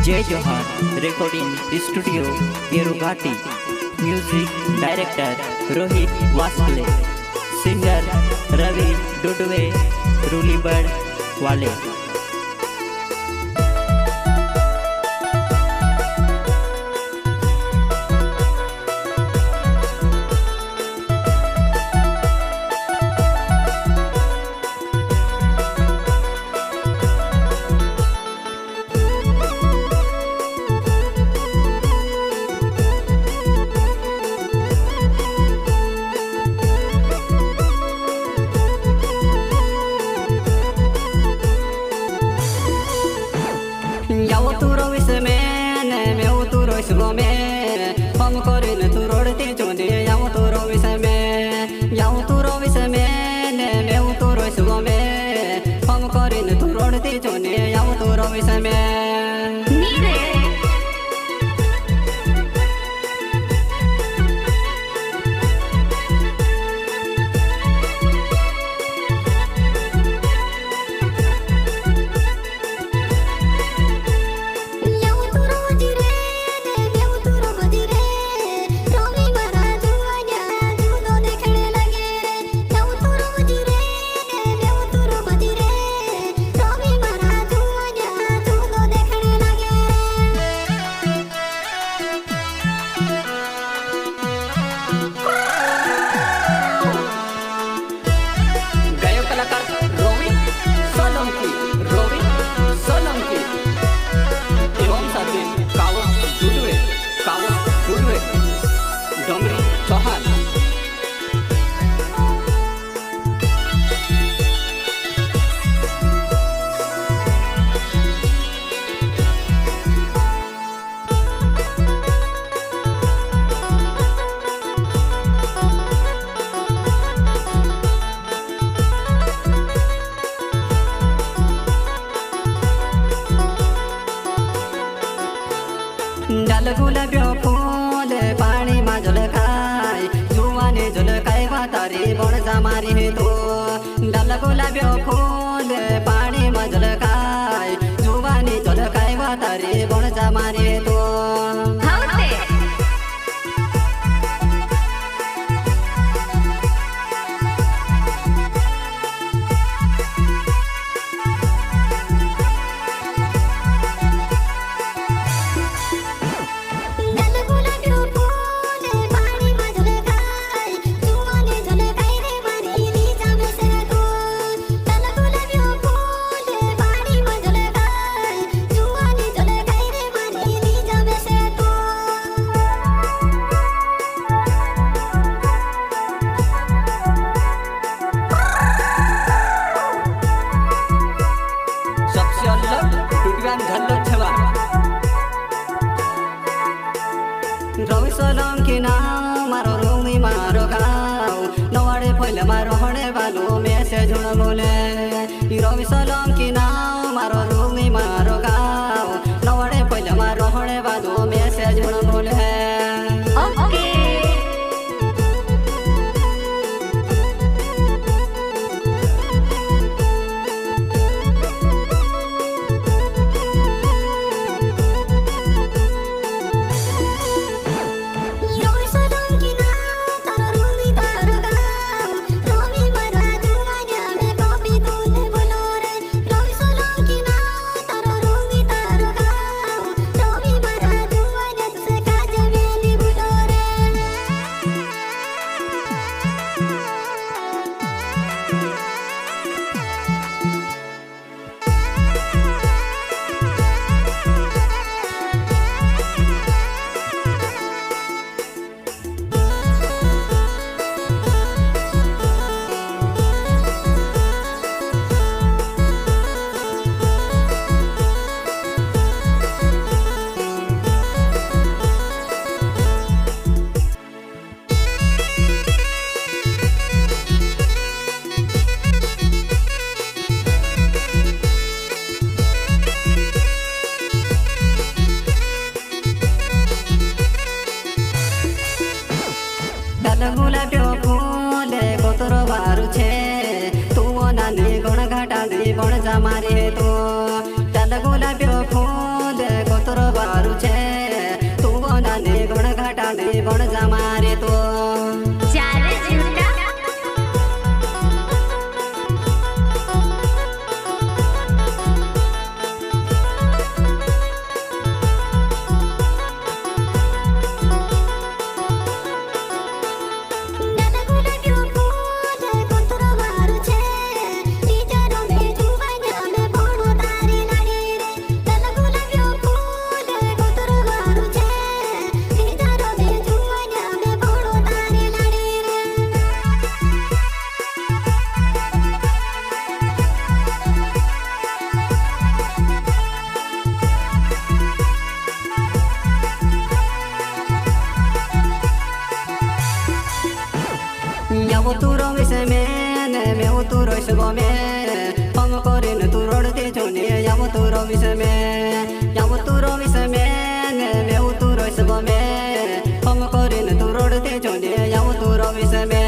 जय जोहार recording studio Kerughati. Music director Rohit Wasle, singer Ravi Dudwe रूलीबड़ वाले। यावो तू रोविस में ने मेवो तू रोइस गो में हम करे न तू रोडती चोने। यावो तू रोविस में यावो तू रोविस में ने मेवो तू रोइस गो में हम करे न तू रोडती चोने। यावो तू रोविस में डाल गुलाब्यो फूल पानी में झलकाय जुवाने झलकाय वातारी बण जामारी है तो। डाल गुलाब्यो फूल पानी में झलकाय जुवाने झलकाय वातारी बण जामारी है तो। रवि सोलंकी नाम मारो रूमी मारो गाँव नवाड़े फैले मारो होने वालो में से जुड़ बोले। रवि सोलंकी नाम मारो रूमी मारो गाँव नवाड़े फैले मारो होने वालो में से जुड़ बोले। विसमे याव तू रो विसमे ने तू रो सबमे हम करिन तू रोडते जोने याव तू रो विसमे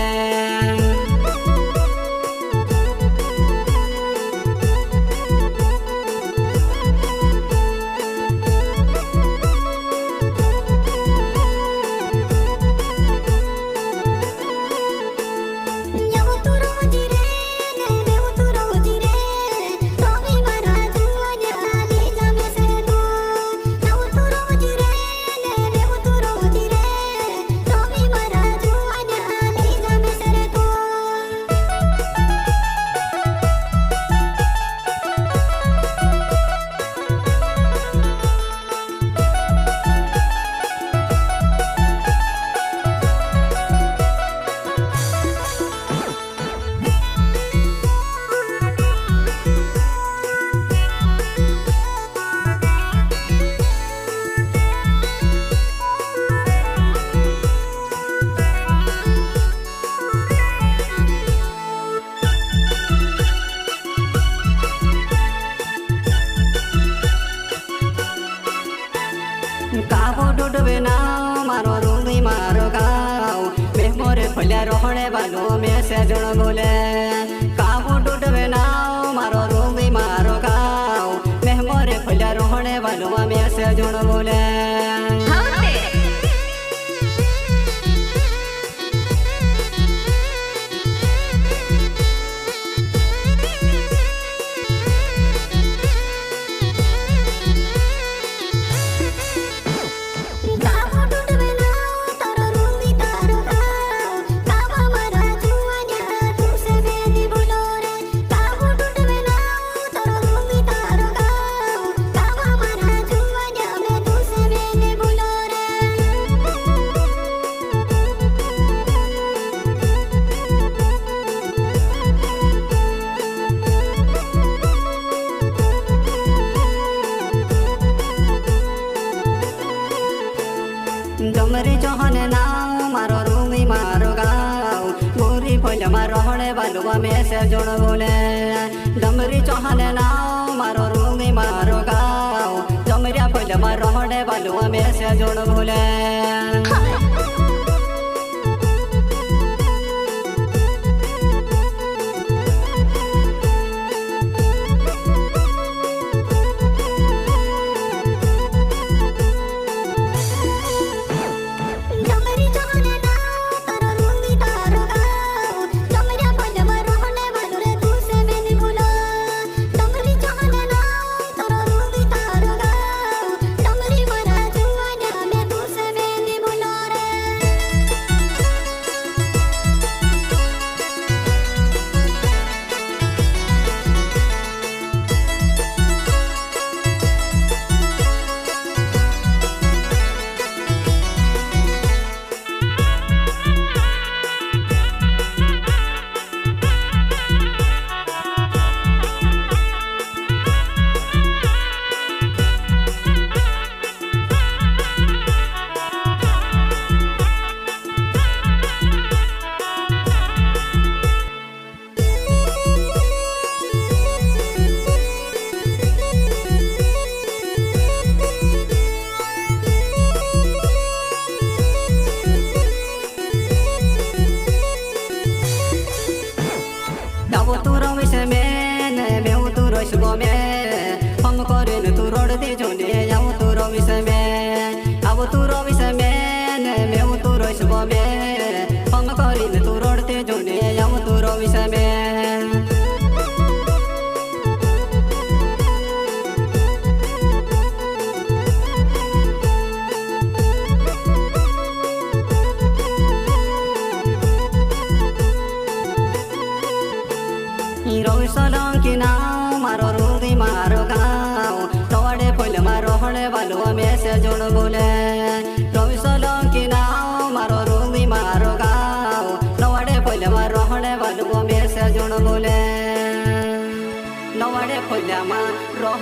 काबो डुडबे ना मारो रूनी मारो गाँव मैं मोरे फलिया रोहने वालों में से जुड़ बोले काबो डुडबे ना मारो रूनी मारो गाँव मैं मोरे फलिया रोहने वालों में से जुड़ बोले डमरी चौहाने नाव मारो रूमी मारो गाँव गोरी फैलमा रहने वालों में से जुड़ बोले डमरी चौहाने नाव मारो रूमी मारो गाँव डमरिया फैलमा रहने वालों में से जुड़ बोले हम करेन तू रोड दे जोने याव तू रो विसमे अब तू रो विसमे मैं तू रो सबमे हम करेन तू रोड दे जोने याव तू रो विसमे सोलंकी नाव मारो रूदी मारो गाँव तोड़े फूल मारो होने वालों में से जुड़ बोले रवि सोलंकी नाव मारो रूदी मारो गाँव तोड़े फूल मारो होने वालों में से जुड़ बोले नवाड़े फूल मारो